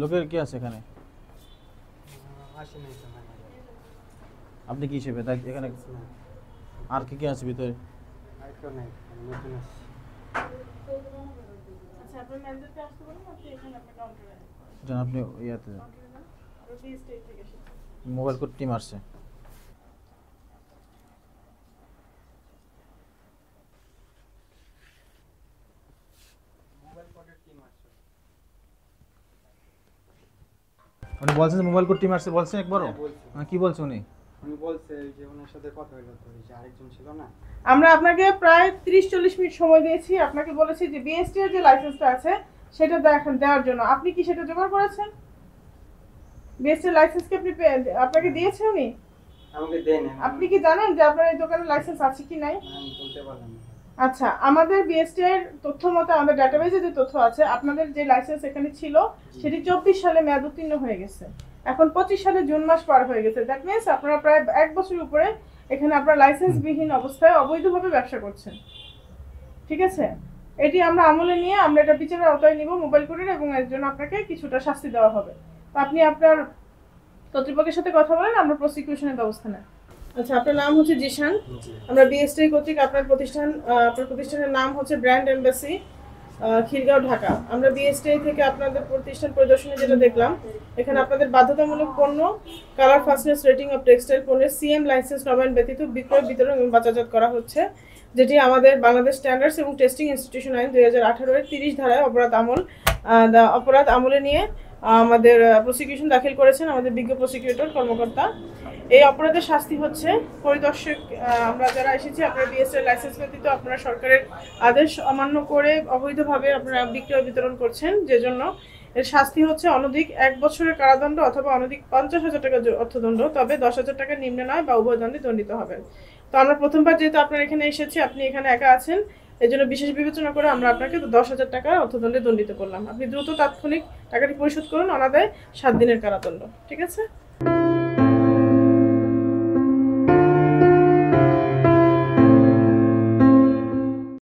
লোকের কি আছে এখানে? আসে নাই তো ম্যানেজার। আপনি কি হিসেবে তাই এখানে? আর কি কি আছে ভিতরে? আর কেউ নাই, আমি নতুন আসছি। আচ্ছা, আপনার ম্যানেজারকে আসতে বলুন, আপনি এখানে আপনার কাউন্টারে জান আপনি ইয়াতে যান। কাউন্টারে যান। আর বি স্টেজ থেকে এসেছে। মোবাইল কোড টিম আসছে। মোবাইল কোডের টিম আসছে। উনি বলছেন যে মোবাইল কোড টিম আসছে, বলছেন একবারও? হ্যাঁ, বলছে। কি বলছে উনি? উনি বলছে যে ওনার সাথে কথা হলো, তো এই যে আরেকজন ছিল না, আমরা আপনাকে প্রায় 30-40 মিনিট সময় দিয়েছি। আপনাকে বলেছি যে বিএসটি এর যে লাইসেন্সটা আছে সেটা দেওয়ার জন্য। আপনি কি সেটা জোগাড় করেছেন? বিএসটি এর লাইসেন্স কি আপনাকে দিয়েছে উনি? আমাকে দেন। আপনি কি জানেন যে আপনার এই দোকানের লাইসেন্স আছে কি নাই? আমি বলতে পারলাম না। আচ্ছা, আমাদের বিএসটি এর তথ্য মতে, আমাদের ডাটাবেজে যে তথ্য আছে, আপনাদের যে লাইসেন্স এখানে ছিল সেটি 24 সালে মেয়াদ উত্তীর্ণ হয়ে গেছে। এখন 25 সালে জুন মাস পার হয়ে গেছে। দ্যাট মিন্স আপনারা প্রায় 1 বছরের উপরে এখানে আপনার লাইসেন্সবিহীন অবস্থায় অবৈধভাবে ব্যবসা করছেন। ঠিক আছে, এটি আমরা আমলে নিয়ে আমরা এটা বিচারের আওতায় নিব মোবাইল কোডের, এবং এর জন্য আপনাকে কিছুটা শাস্তি দেওয়া হবে। তো আপনি আপনার কর্তৃপক্ষের সাথে কথা বলেন, আমরা প্রসিকিউশনের ব্যবস্থা নেব। আচ্ছা, আপনার নাম হচ্ছে জিশান। আমরা বিএসটি কর্তৃক আপনার প্রতিষ্ঠানের নাম হচ্ছে ব্র্যান্ড এমবাসি, খিরগাঁও, ঢাকা। আমরা বিএসটি থেকে আপনাদের প্রতিষ্ঠান পরিদর্শনে যেটা দেখলাম, এখানে আপনাদের বাধ্যতামূলক পণ্য, colour fastness rating of textile পণ্যের সিএম লাইসেন্স নবায়ন ব্যতীত বিক্রয়, বিতরণ এবং বাজারজাত করা হচ্ছে, যেটি আমাদের বাংলাদেশ স্ট্যান্ডার্ডস এবং টেস্টিং ইনস্টিটিউশন আইন 2018 এর 30 ধারায় অপরাধ আমলে নিয়ে আমাদের প্রসিকিউশন দাখিল করেছেন আমাদের বিজ্ঞ প্রসিকিউটর কর্মকর্তা। এই অপরাধের শাস্তি হচ্ছে পরিদর্শক, আমরা যারা এসেছি আপনারা বিএসটি লাইসেন্স ব্যতীত আপনারা সরকারের আদেশ অমান্য করে অবৈধভাবে আপনারা বিক্রয় বিতরণ করছেন, যে জন্য এর শাস্তি হচ্ছে অনধিক 1 বছরের কারাদণ্ড অথবা অনধিক 50,000 টাকা অর্থদণ্ড, তবে 10,000 টাকার নিম্নে নয় বা উভয় দণ্ডে দণ্ডিত হবেন। তো আমরা প্রথমবার যেহেতু আপনার এখানে এসেছি, আপনি এখানে একা আছেন, এই জন্য বিশেষ বিবেচনা করে আমরা আপনাকে 10,000 টাকা অর্থদণ্ডে দণ্ডিত করলাম। আপনি দ্রুত তাৎক্ষণিক টাকাটি পরিশোধ করুন, অনাদায়ে 7 দিনের কারাদণ্ড। ঠিক আছে?